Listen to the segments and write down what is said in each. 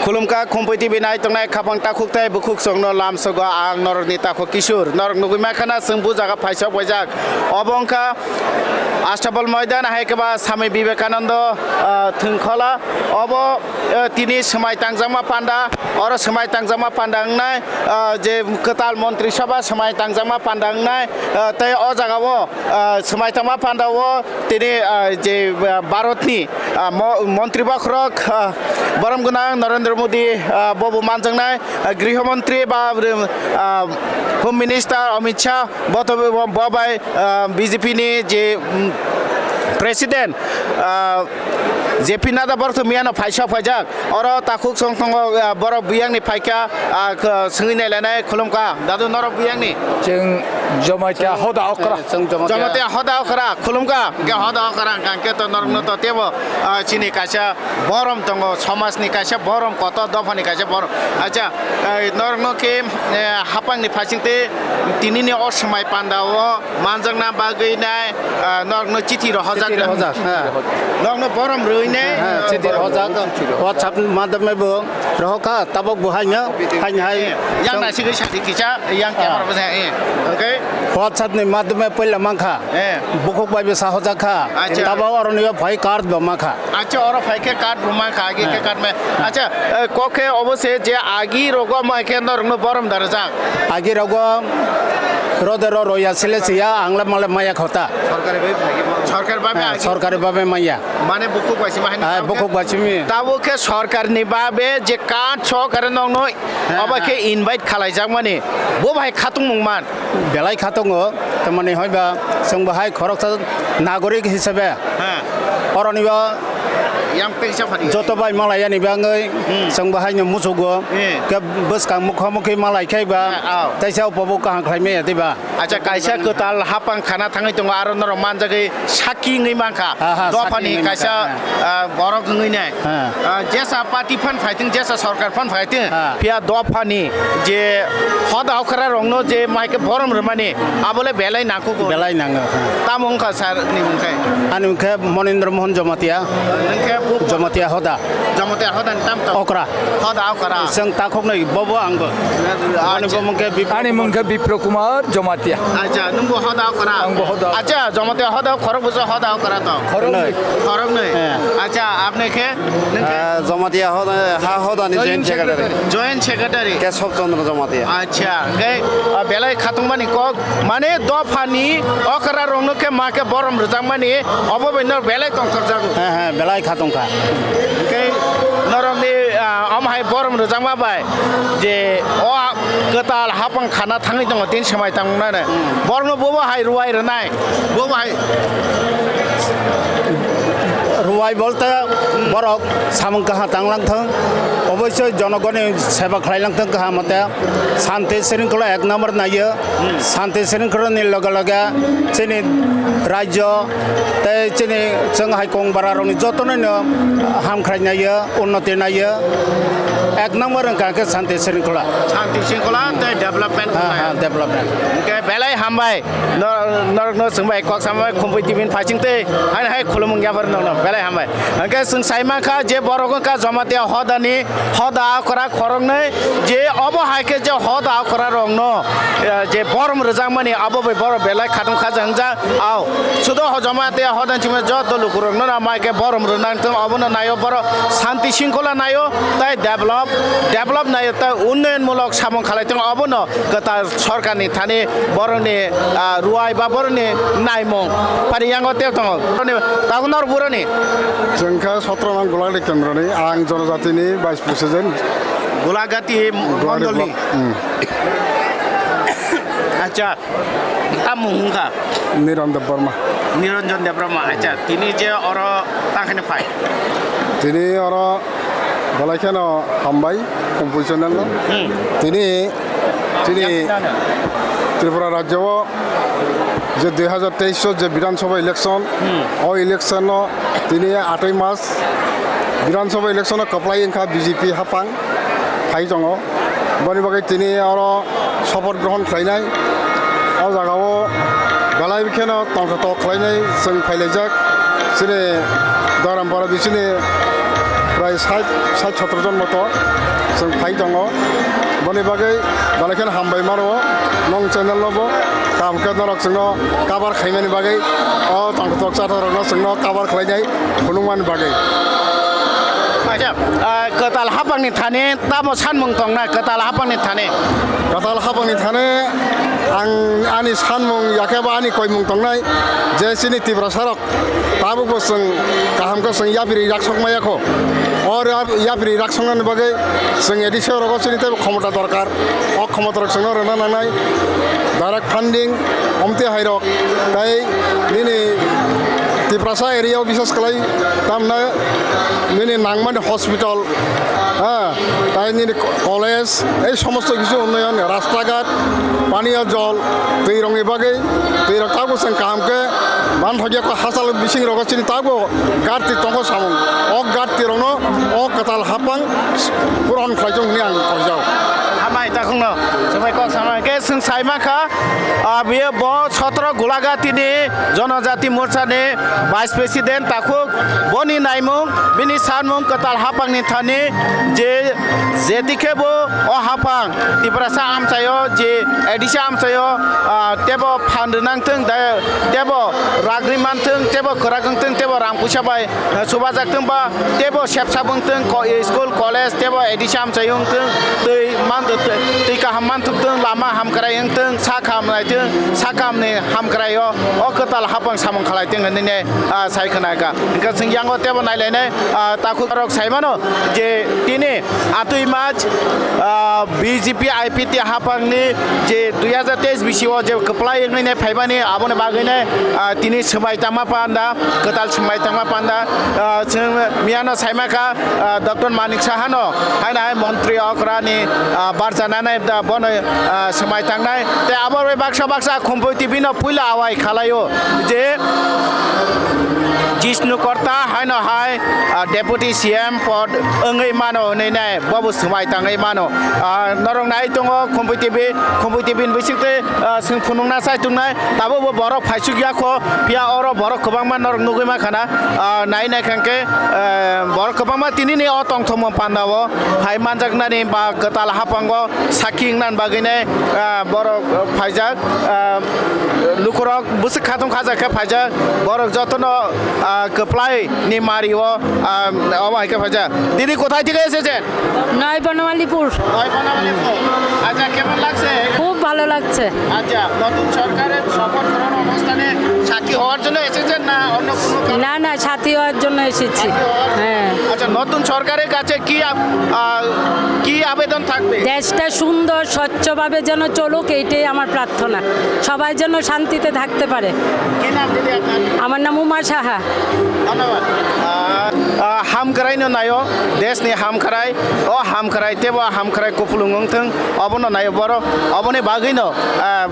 Kulumka kumpiti binai tongnai kapang takuk tai bukuk songno lam sogo ang norok ni takuk kisur norok nugui makana sengbu jaga paisok wajak obongka Astabal Maidan haikaba Sami Vivekananda thungkhala obo tini semai tangjama panda oro semai tangjama pandangnai je ketal mantri sabha semai tangjama pandangnai tai o jagao semai tangjama pandawo tini je Bharatni mantri bakrok Baram Gunang Narendra Modi Bobo Manjangnai Grihomantri ba Home Minister Amit Shah Bobai BJP ni je Presiden JP Nada Bartu Miano Paisha Pajak Oro Takuk Song Tongo Borok Buyang ni Paika Sengine Lenai Kulumka Dadu Norok Buyang ni Jeng Jomatia Hoda Okra Jomatia Hoda Okra Kulumka Ge Hoda Okra Kanke to Norok Noto Tebo Chini Kasha Borom Tongo Somas ni Kasha Borom Koto Dofa ni Kasha Borom Acha Norok No Ke Hapang ni Pasingte Tini ni Osmai Pandawo Manjang na Bagui nai Norok No Chiti Ro Hojak Norok No Borom Rui Chiti Ro Hojak WhatsApp madam me bong roka tabok buhanya hai yang nasi ke syadi kita yang kamera besar oke WhatsApp ni madam me pela mangkha bukuk bai besa hojaka tabok oron yo bhai card ba mangkha अच्छा और फाइके card घुमा खागे के card में अच्छा कोके अवश्य जे आगी रोगो में के अंदर में बरम दरजा आगे रोगो रोदरो रोया सिलेसिया आंगला माले माया खोता सरकारी भावे माया माने बुकुक बासी माने बुकुक बासी में ताबो के सरकार निबाबे जे कार्ड छ करे नंग नो अब के इनवाइट खालायजाक माने बो भाई खातुं मुंमान बेलाय खातुङो तमाने होयबा जों बाहाय खरकसा नागरिक हिसाबै अरनिबा yang pengsa phani joto bai malaya ni bangai sang bahai no musugo ke bus kang mukha mukhi malai khai ba taisa upabu kang khlai me atiba acha kaisa ketal hapang khana thangai tongo aro nor manjage saki ngai mangkha do phani kaisa borok ngai nai jesa party fan fighting jesa sarkar fan fighting pia do phani je hoda okhra rongno je maike borom rmani abole belai naku belai nang tamong kha sar ni mungkai anu ke Monindra Mohan Jomatia Jomatia Hoda tam to okra hoda okra sang takok nei bobo anggo Ani mungke Bipro Kumar Jomatia. acha numbo hoda okra acha jomatia hoda khorok bujo hoda okra to khorok nei acha apne ke Jomatia Hoda ni joint secretary Kesop Chandra Jomatia acha ke belai khatung mani kok mane do phani okra rongno ke ma ke borom rjang mani obo benor belai tong jago belai khatung ka ke norong ni amhai borom rjang ma bai je o ketal hapang khana thangi dong tin semai tang na ne borno bobo hai ruai renai bobo hai ruai bolte borok samung kaha tanglang thang অবশ্যই জনগণের সেবা খাইলাং থং কাহা মতে শান্তি শৃঙ্খলা এক নম্বর নাইয়ে শান্তি শৃঙ্খলা नि লগে লগে চিনি রাজ্য তাই চিনি जों হাইকং বারারনি যতনৈनो হামখ্রাই নাইয়ে উন্নতি নাইয়ে এক নম্বর কাকে শান্তি শৃঙ্খলা তাই development development ke belai hambai norok no sungbai kok sambai khumpai tibin phachingte hai khulumung yabar no belai hambai ke sung saima kha je borok ka jamatia hodani hoda kora khorong nei je obo haike je hoda kora rong no je borom rjang mani abo bai bor belai khatung kha jangja au sudo jamatia hodan chime joto lukurong no na mai ke borom rnang tum abo no nayo bor shanti shingkhola nayo tai develop nayo ta unnayan mulok samong khalai tung abo no kata sarkar ni thani boroni ruai ba boroni naimong pariyango te tong tagunor buroni जोंखा 17 नं गलागति केन्द्रनि आं जनजातिनि vice president गोलागाती मण्डलनि আচ্ছা আমুংখা निरंजन देव Burma আচ্ছা তিনি যে or তাখানে phi তিনি or বলাইখান হামবাই compositional তিনি त्रिपुरा राज्य जे 2023 जे विधानसभा election ओ election दिनै 8 मास विधानसभा इलेक्शन कपलाई इंखा बीजेपी हापां फाइ दङ बनि बागै दिनै आरो शपथ ग्रहण खालायनाय आ जागाव गलाय बिखेन तंखत खालायनाय जों फाइलायजाक जेरै दारामपारा बिसिनि প্রায় 60-70 জন মতো जों फाइ दङ बनि बागै बालायखेन हामबाय मारो नं चेनेल नबो कामके नरक जोंनो काबार खायमानि बागै तंग तक साथरनो जोंनो काबार खालायनाय खुनुमान बागै Aja, ketal hapang ni thane, tamo sanmung tong na ketal hapang ni thane. Katal hapang ni thane, ani sanmung yakeba ani koimung tong nai, jesini tibra sarok, tabu ko seng kaham ko seng yapiri raksok maya ko, or yapiri raksongan bagai seng edisio rogo sini tebe khomota dorkar, ok khomota rok sengno rena nanai, direct funding, omte hairok, tai ini Tiprasa area বিশেষ করে Tamna mini নাংমানি hospital হ্যাঁ তাই নিয়ে college এই সমস্ত কিছু উন্নয়ন রাস্তাঘাট পানীয় জল दै রঙে বাগে दै রক তাগো जों কামকে মান হগে কো হাসাল বিসিং রগছিনি তাগো গারতি তঙ্গ সামং অক গারতি রনো অক কাতাল হাপাং পুরন খাইজং নি आं কইজাও Amai ta khong no, samai ko samai ke sung sai ma kha, biye bo 17 Golagati ni Jonojati Morcha ni Vice President takuk boni naimung bini sanmung ketal hapang ni thani je jetike bo o hapang tiprasa amsayo je edisha amsayo tebo phandnang thung da tebo ragri manthung tebo koragong thung tebo rangpusa bai subajak thung ba tebo sepsabung thung school college tebo edisha amsayung thung tei man tei ka hamman thuk thung lama hamkrayung thung sakam nai thung sakam ni hamkrayo o ketal hapang samung khalai thung ne sai khana ka ingka sing yango tebo nai lene takuk rok saimano je tini atui mach BJP IPT hapang ni je 2023 bisio je keplai ne phaibani abone bagine tini sebai tama panda ketal sebai tama panda miano saimaka Dr. Manik Sahano haina mantri okrani barjanane bono sebai tangnai te abore baksa khompoi tibino puila awai khalayo je Jisnu Korta haino hai Deputy CM pod engai mano nei nai babu semai tangai mano norong nai tongo kompetitif bisingte sing phunung na sai tungnai tabo bo borok phaisu gya kho pia oro borok kobang man norong nugui ma khana nai khangke borok kobang ma tini ni otong thomo pandawo hai manjak na ni ba ketal hapango saking nan bagine borok phaijak lukurok busuk khatung khaja ke phaijak borok jotono keplai ni mario awai ke phaja দিদি কোথায় থেকে এসেছেন নয় বনমালীপুর নয় বনামালীপুর আচ্ছা কেমন লাগছে খুব ভালো লাগছে আচ্ছা নতুন সরকারের শপথ গ্রহণ অনুষ্ঠানে সাথী হওয়ার জন্য এসেছেন না অন্য কোনো কারণে? না না সাথী হওয়ার জন্য এসেছি হ্যাঁ আচ্ছা নতুন সরকারের কাছে কি আবেদন থাকবে দেশটা সুন্দর স্বচ্ছভাবে যেন চলুক এইটাই আমার প্রার্থনা সবাই যেন শান্তিতে থাকতে পারে কি নাম দিদি আপনার আমার নাম উমা সাহা ধন্যবাদ হামখারাই নাयो देशनि हामखाराय ओ हामखाराय तेबो हामखाराय कुफुलुंगं थों अबनो नायो बर अबनि बागैनो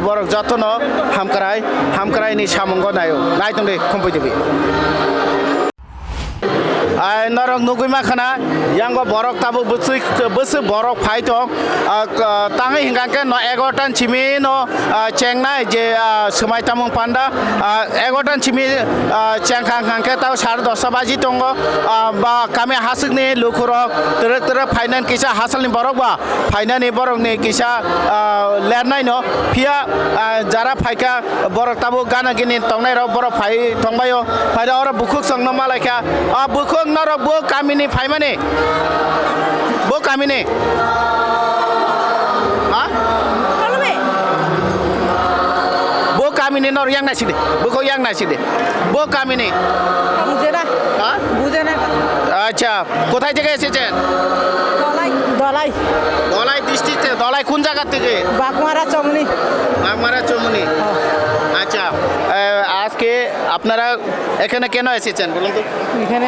बर जतनो हामखारायनि सामंगो नायो नायथों दे कम्पिटिभि Norong nugui makhana yang borok tabu busu borok phai to tangai hingangke no 11 chimi no chengnai je semai tamung panda 11 chimi chengkhang hangke tau 10:30 baji tongo ba kami hasukni lukurok tere phainan kisa hasalni borok ba phainani borok ni kisa lernai no phia jara phaika borok tabu gana gini tongnai ro borok phai tongbayo phaida ora bukhuk songno malaika bukhuk norok bo kamini phaimani bo kamini ha bo kamini nor yang naside bo yang naside bo kamini বুঝে না ha বুঝে না আচ্ছা কোথায় থেকে এসেছেন দলাই দলাই ধলাই ডিস্ট্রিক্টে ধলাই কোন জায়গা থেকে বাগমারা চমনি বাগমারা চমুনি আচ্ছা আজকে আপনারা এখানে কেন এসেছেন বলুন তো এখানে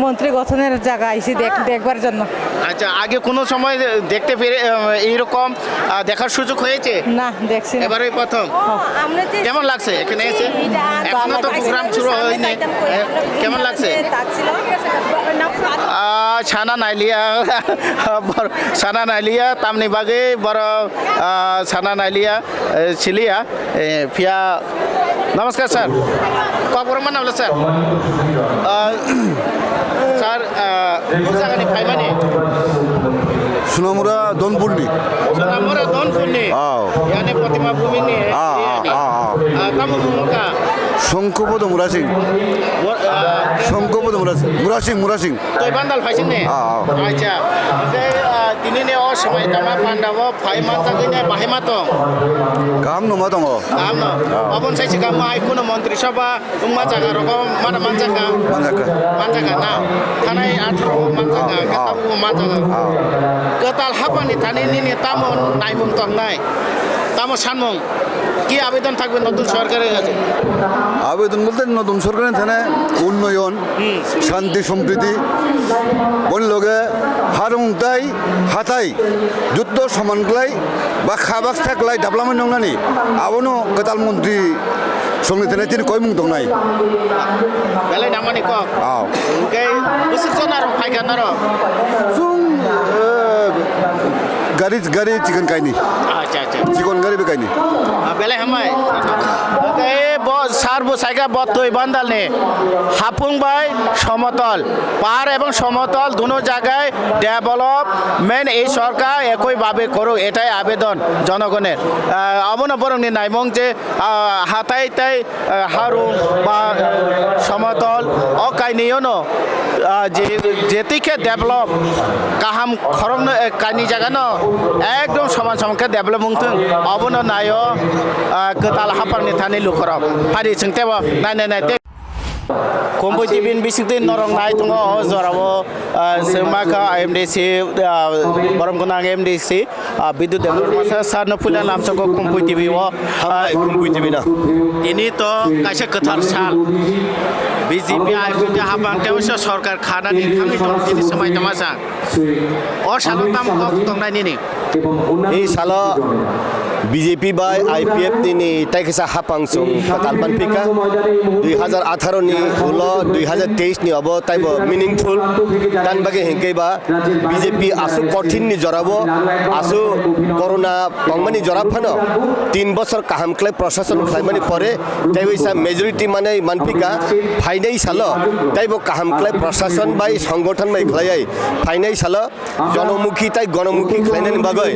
মন্ত্রী গঠনের জায়গা আইছি দেখবার জন্য আচ্ছা আগে কোনো সময় দেখতে পেরে এইরকম দেখার সুযোগ হয়েছে না দেখছি না এবারেই প্রথম কেমন লাগছে এখানে এসে এখনো তো প্রোগ্রাম শুরু হয়নি কেমন লাগছে সানা নাইলিয়া তামনি বাগে বড় সানা নাইলিয়া ছিলিয়া ফিয়া নমস্কার স্যার কবরমান নাম sir sir Bujagani Paimani. Sunamura Donpurni. Sunamura Donpurni. Yani Potima Bumini. Tamu Bumuka. Songkopodo Murasing. Songkopodo Murasing. Toy Bandal Fashion. Acha. Tini ne o samay tama Pandawa Paimanta Gine Bahimato. Kam no matongo. Kamu. Abon saya cakap mai kuno Menteri Sabha umat jaga rokok mana manjaga. Manjaga now. Kanai atro manjaga. Katamu manjaga. Ketal apa nih tani ini tamu naik muntong naik. Tamu sanmong. কি আবেদন থাকবে নতুন সরকারের কাছে আবেদন বলতে নতুন সরকারের থানে উন্নয়ন শান্তি সম্প্রীতি বনলগে হারুংতাই হাতাই যুদ্ধ সমানগ্লাই বা খাবাক থাকলাই ডেভেলপমেন্ট নংনানি আবনো গতাল মন্ত্রী সঙ্গে থানে তিনি কয়মুং দং নাই বেলাই নামানি কক ওকে বুসিছনার ফাইকানার সুং গাড়ি চিকেন কাইনি আচ্ছা আচ্ছা চিকন গাড়ি বেকাইনি বেলাই হামাই ওকে সার বসাইকা বতই বান্দাল নে হাপুং বাই সমতল পাহাড় এবং সমতল দুনো জায়গায় ডেভেলপমেন্ট এই সরকার একইভাবে করুক এটাই আবেদন জনগণের অবনবরণী নাইমং যে হাতাই তাই হারুং বা সমতল অকাইনিয়নো যে যেতিকে ডেভেলপ কাহাম খরং কানি জায়গানো একদম সমান সমানকে ডেভেলপ মুংথুং অবন নায় গতাল হাপারনি থানি লুখরক ফারি सोंथेबो नाय Kompo tibin bisikti norong naik tunggu zorawo semaka MDC barom kunang MDC bidu develop masa sarna pulan lam soko kompo tibi wo kompo tibi na ini to kaisa ketar sal BJP IPP habang tewso sorkar khana ni kami to jini samai tamasa o salo tam kok tongnai ni এই সালো BJP by IPF তিনি তাইকেসা হাপাংসং কাতালবান Pika 2018 ni ulo 2023 ni abo taibo meaningful tan bage henkeiba BJP asu কঠিন ni jorabo asu corona pangmani jorab phano 3 বছর কাহাম clay প্রশাসন খাইমানি পরে তাইবইসা majority মানে মানপিকা ফাইনাই সালো তাইবো কাহাম clay প্রশাসন বাই সংগঠন বাই খাইয়াই ফাইনাই সালো জনমুখী তাই গণমুখী খাইনানি বাগৈ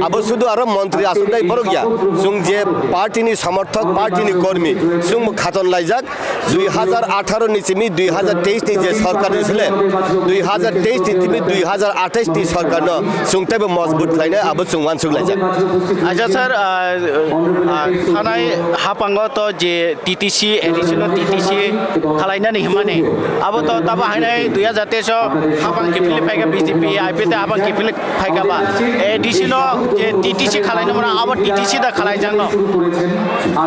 আবো শুধু আরো মন্ত্রী আসুনদাই বড়গিয়া সুং যে পার্টিনি সমর্থক পার্টিনি কর্মী সুং খাতন লাইজাক 2018 ni simi 2023 ni je সরকার ছিল 2023 ni simi 2028 ni সরকার ন সুংতাইবো মজবুত লাইনে আবো সুং ওয়ানসুং লাইজাক আচ্ছা স্যার খানাই হাপাঙ্গ তো যে টিটিসি এডিশনাল টিটিসি খালাইনানি হিমানে আবো তো তাবা হাইনাই 2023 হাপাং কিফিলি ফাইগা বিজেপি আইপিতে হাপাং কিফিলি ফাইগা বা এডিশনাল যে টিটিসি খালাইনো মানে আবো টিটিসি দা খালাই জানো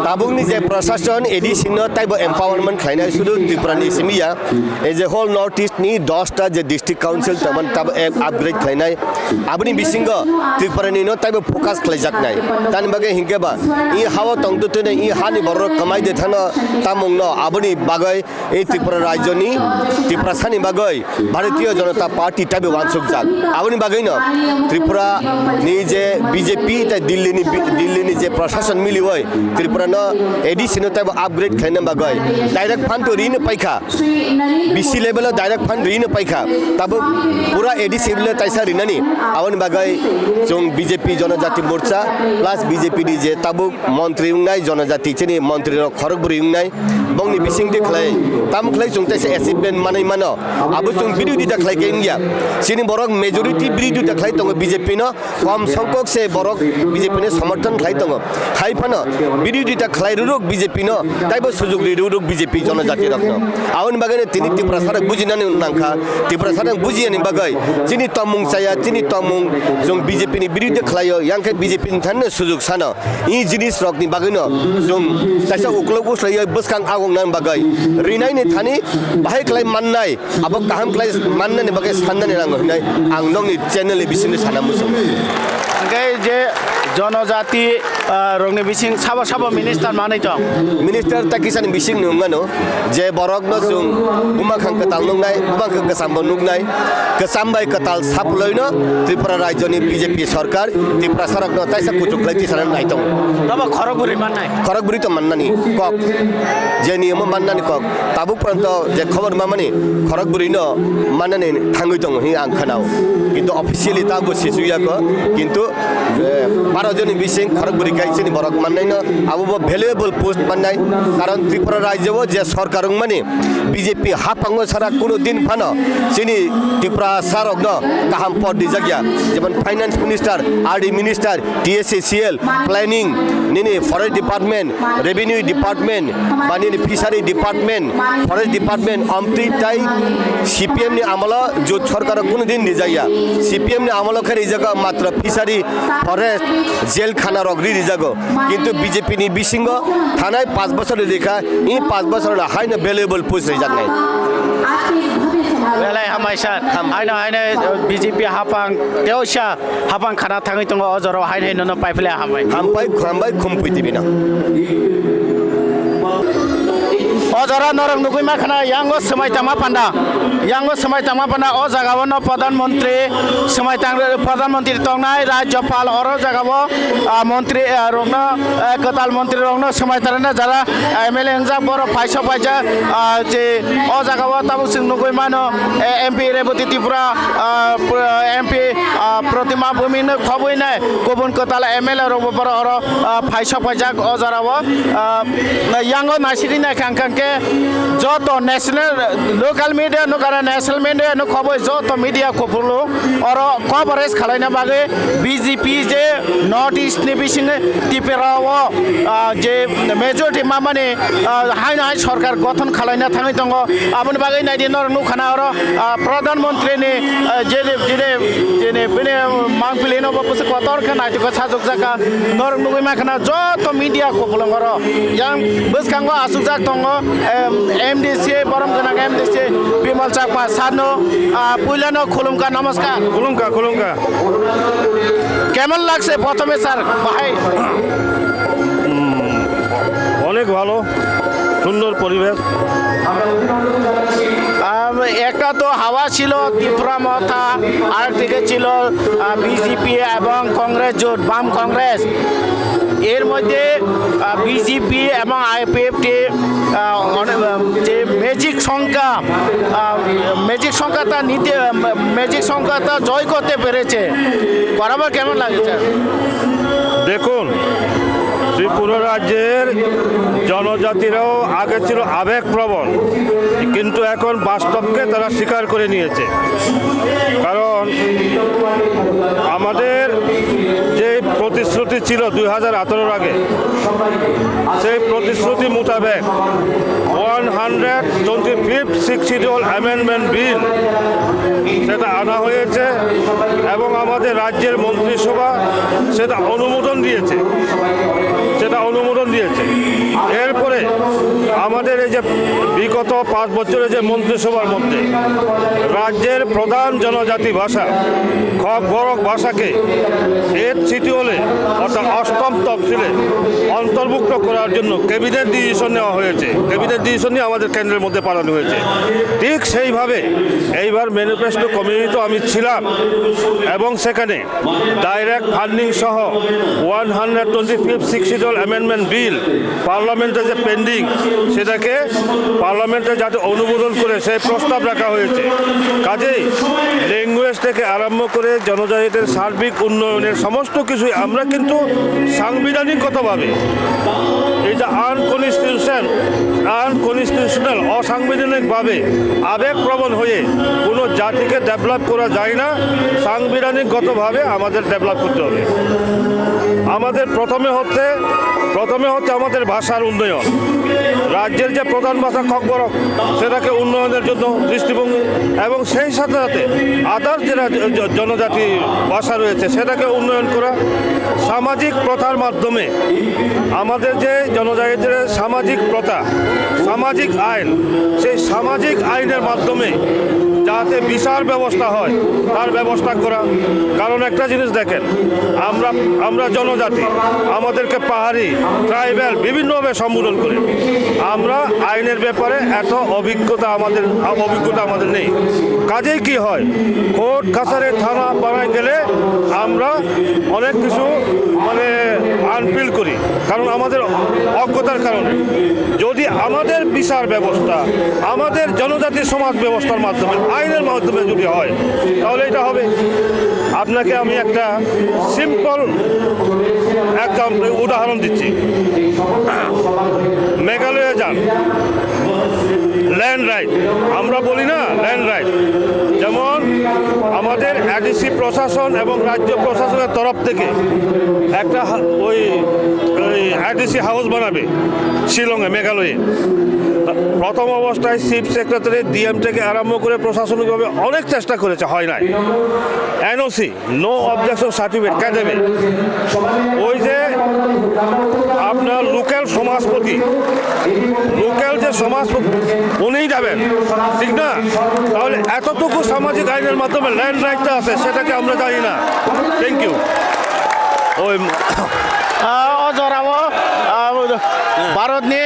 তাবুংনি যে প্রশাসন এডিশন তাইবো এম্পাওয়ারমেন্ট খাইনাই শুধু ত্রিপুরানি সিমিয়া এই যে হোল নর্থ ইস্ট নি 10টা যে ডিস্ট্রিক্ট কাউন্সিল তমন তাব আপগ্রেড খাইনাই আবনি বিসিঙ্গ ত্রিপুরানি নো তাইবো ফোকাস খাইজাক নাই তান বাগে হিংকেবা ই হাওয়া তংতুতনে ই হানি বড় কামাই দে থানো তামুং ন আবনি বাগৈ এই ত্রিপুরা রাজ্যনি ত্রিপুরা সানি বাগৈ ভারতীয় জনতা পার্টি তাইবো ওয়ানসুক জাক আবনি বাগৈ ন ত্রিপুরা নি যে বিজেপি তাই দিল্লি যে প্রশাসন মিলি হয় ত্রিপুরা ন এডিশন তাইবো আপগ্রেড খাইনা বাগৈ ডাইরেক্ট ফান্ড তো ঋণ পাইখা বিসি লেভেল ডাইরেক্ট ফান্ড ঋণ পাইখা তাবো পুরা এডিসি লেভেল তাইসা ঋণানি আবনি বাগৈ जों বিজেপি জনজাতি মোর্চা প্লাস বিজেপি नि जे ताबुक मन्त्री उंनाय जनजाति चेनि मन्त्री र खरगबुरी उंनाय बंगनि बिसिं देखलाय ताम खलाय जों तैसे एसिबेन मानै मानो आबो जों बिरोधी देखलाय गेंगिया सिनि बरक मेजॉरिटी बिरोधी देखलाय तंग बीजेपी न कम संख्यक से बरक बीजेपी ने समर्थन खलाय तंग खाइफान बिरोधी देखलाय रुरुक बीजेपी न ताइबो सुजुग रुरुक बीजेपी जनजाति रखन आउन बागने तिनि त्रिपुरा सरक बुजिनानै नांखा त्रिपुरा सरक बुजियानि बागै चिनि तमुं चाया चिनि तमुं जों बीजेपी नि बिरोधी खलायो यांखे बीजेपी नि थान्ने सुजुग सानो इ जिनिस रकनि बागैन जों ताइसा उक्लक उसलाय बसखां आगं नां बागै रिनायनि थानि बाहाय खलाय माननाय आबो काहाम खलाय माननायनि बागै साननानै नांगौ होननाय आं नंनि चेनेल बिसिनो साना मुसुं যে জনজাতি rongni bising sabo minister manai tong Minister ta kisan bising nungano je borok no sung bumakhang ketal nungnai bumakhang kesambon nungnai kesambai ketal saploino Tripura Rajyoni BJP সরকার Tripura sarak no taisa kuchuk lai tisaran naitong taba khorogpuri manai খড়গপুরি তো মান্নানি cock যে নিয়ম মান্নানি cock তাবু পর্যন্ত যে খবর মামানি খড়গপুরি ন মান্নানি থাঙ্গই দং হি আং খানাও কিন্তু অফিসিয়ালি তাবু সিসুয়াক কিন্তু 12 জনি বিসিং খড়গপুরি গাইছেনি বরক মান্নাই ন আবু ভ্যালুয়েবল পোস্ট মান্নাই কারণ ত্রিপুরা রাজ্যব যে সরকার মানে বিজেপি হাফাঙ্গ ছাড়া কোনো দিন ফানো সিনি ত্রিপুরা সারক ন কাহাম পদ দি জায়গা যেমন finance minister RD minister TSCL planning নিনি ফরেস্ট ডিপার্টমেন্ট রেভিনিউ ডিপার্টমেন্ট বা নিনি ফিশারি ডিপার্টমেন্ট ফরেস্ট ডিপার্টমেন্ট অমৃতাই সিপিএম নি আমল জোট সরকার কোনো দিন নি জায়গা সিপিএম নি আমল খারি জায়গা মাত্র ফিশারি ফরেস্ট জেল খানা রগরি জায়গা কিন্তু বিজেপি নি বিসিংহ থানায় 5 বছর দেখা ই 5 বছর হাইন ভ্যালুয়েবল পোস্ট জান নাই belai hamaisa haina BJP hapang teosha hapang khana thangai tongo ojoro haina no paiphle hamai খাম্বাই খুমপুইতিবিনা ojora norong nugui makhana yango semai tama panda o jagao no pradhan mantri tongnai rajyapal oro jagao mantri rongno katal mantri rongno semai tarana jara MLA engjak boro paisa je o jagao tabu sing nugui mano MP Reboti Tripura MP Pratima Bhumi no khobui nai gobun katal MLA rong boro oro paisa o jarao yango nasiri na kangkang ke joto national local media no kara national media no khoboi joto media kopulu oro coverage khalaina bage BJP je north east ni bising Tripura je majority mamani haina সরকার গঠন খালাইনা থাঙै দङ आबुनि बागै नायदि नर नुखाना oro प्रधानमन्त्री ni jene bene mangpili no bapuse kotor ka nayti ko sajok jaka nor nugui makhana joto media kopulong oro yang beskango asukjak tongo MDC borom gana MDC Bimal Chakma Sano পুইলানো খুলুমকা নমস্কার খুলুমকা কেমন লাগছে প্রথমে sir ভাই অনেক ভালো সুন্দর পরিবেশ একটা তো হাওয়া ছিল ত্রিপুরা মথা আরেকদিকে ছিল বিজেপি এবং কংগ্রেস জোট বাম কংগ্রেস এর মধ্যে বিজেপি এবং আইপিএফটি যে ম্যাজিক সংখ্যাটা জয় করতে পেরেছে বরাবর কেমন লাগছে দেখুন ত্রিপুরা রাজ্যের জনজাতিরাও আগে ছিল আবেগপ্রবণ কিন্তু এখন বাস্তবকে তারা স্বীকার করে নিয়েছে কারণ আমাদের যে প্রতিশ্রুতি ছিল 2018 আগে সেই প্রতিশ্রুতি মোতাবেক 125th শিডিউল অ্যামেন্ডমেন্ট বিল সেটা আনা হয়েছে এবং আমাদের রাজ্যের মন্ত্রিসভা সেটা অনুমোদন দিয়েছে এরপরে আমাদের এই যে বিগত 5 বছরের যে মন্ত্রিসভার মধ্যে রাজ্যের প্রধান জনজাতি ভাষা খক বরক ভাষাকে এর শিডিউলে অর্থাৎ 8ম তফসিলে অন্তর্ভুক্ত করার জন্য ক্যাবিনেট ডিসিশন নেওয়া হয়েছে ক্যাবিনেট ডিসিশন নিয়ে আমাদের কেন্দ্রের মধ্যে পাঠানো হয়েছে ঠিক সেইভাবে এইবার ম্যানিফেস্টো কমিটিতে আমি ছিলাম এবং সেখানে ডাইরেক্ট ফান্ডিং সহ 125th শিডিউল অ্যামেন্ডমেন্ট বিল পার্লামেন্টে যে পেন্ডিং সেটাকে পার্লামেন্টে যাতে অনুমোদন করে সেই প্রস্তাব রাখা হয়েছে কাজেই ল্যাঙ্গুয়েজ থেকে আরম্ভ করে জনজাতিদের সার্বিক উন্নয়নের সমস্ত কিছুই আমরা কিন্তু সাংবিধানিকগতভাবে এই যে আনকনস্টিটিউশনাল অসাংবিধানিকভাবে আবেগপ্রবণ হয়ে কোনো জাতিকে ডেভেলপ করা যায় না সাংবিধানিকগতভাবে আমাদের ডেভেলপ করতে হবে আমাদের প্রথমে হচ্ছে আমাদের ভাষার উন্নয়ন রাজ্যের যে প্রধান ভাষা খকবরক সেটাকে উন্নয়নের জন্য দৃষ্টিভঙ্গি এবং সেই সাথে সাথে আদার্স যে জনজাতি ভাষা রয়েছে সেটাকে উন্নয়ন করা সামাজিক প্রথার মাধ্যমে আমাদের যে জনজাতিদের সামাজিক প্রথা সামাজিক আইন সেই সামাজিক আইনের মাধ্যমে যাতে বিচার ব্যবস্থা হয় তার ব্যবস্থা করা। কারণ একটা জিনিস দেখেন, আমরা জনজাতি, আমাদেরকে পাহাড়ি ট্রাইবাল বিভিন্নভাবে সম্বোধন করে, আমরা আইনের ব্যাপারে এত অভিজ্ঞতা আমাদের নেই। কাজেই কি হয়, কোর্ট কাছারি থানা বানায় গেলে আমরা অনেক কিছু মানে আনফিল করি, কারণ আমাদের অজ্ঞতার কারণে। যদি আমাদের বিচার ব্যবস্থা আমাদের জনজাতি সমাজ ব্যবস্থার মাধ্যমে, আইনের মাধ্যমে যদি হয়, তাহলে এটা হবে। আপনাকে আমি একটা সিম্পল একটা উদাহরণ দিচ্ছি। মেঘালয়ে যান, ল্যান্ড রাইট, আমরা বলি না ল্যান্ড রাইট, যেমন আমাদের এডিসি প্রশাসন এবং রাজ্য প্রশাসনের তরফ থেকে একটা ওই এডিসি হাউস বানাবে শিলংয়ে, মেঘালয়ে। প্রথম অবস্থায় চিফ সেক্রেটারি ডিএম থেকে আরম্ভ করে প্রশাসনিকভাবে অনেক চেষ্টা করেছে, হয় নাই। এনওসি, নো অবজেকশন সার্টিফিকেট কে দেবে? ওই যে আপনার লোকাল সমাজপতি, লোকাল যে সমাজপতি উনিই যাবেন, ঠিক না? তাহলে এতটুকু সামাজিক আইনের মাধ্যমে ল্যান্ড রাইটটা আছে, সেটাকে আমরা জানি না। Thank you. ওই अजराव भारतनि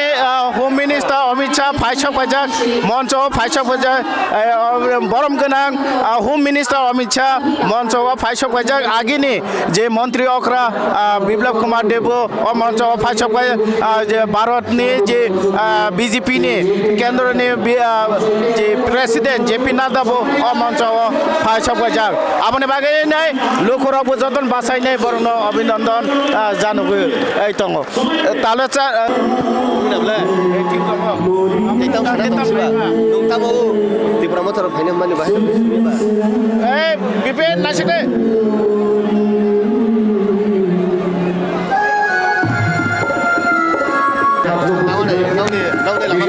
होम मिनिस्टार अमित शाह फाइसक फाइजाक मञ्चआव फाइसक फाइजाक बरम गोनां होम मिनिस्टार अमित शाह मञ्चआव फाइसक फाइजाक आगिनि जे मन्त्री अख्रा बिप्लब कुमार देबो अ मञ्चआव फाइसक फाइ जे भारतनि जे बिजेपिनि केन्द्रनि जे प्रेसिडेन्ट जेपि नाड्डाबो अ मञ्चआव फाइसक फाइजाक आबनि बागै नै लोकरावबो जतन बासायनाय बरनो अभिनन्दन जानोबो এই দङ তাহলে ত্রিপুরা মতো ভাইনে মানে ভাই বিপে নাসিদে নাও নে লামা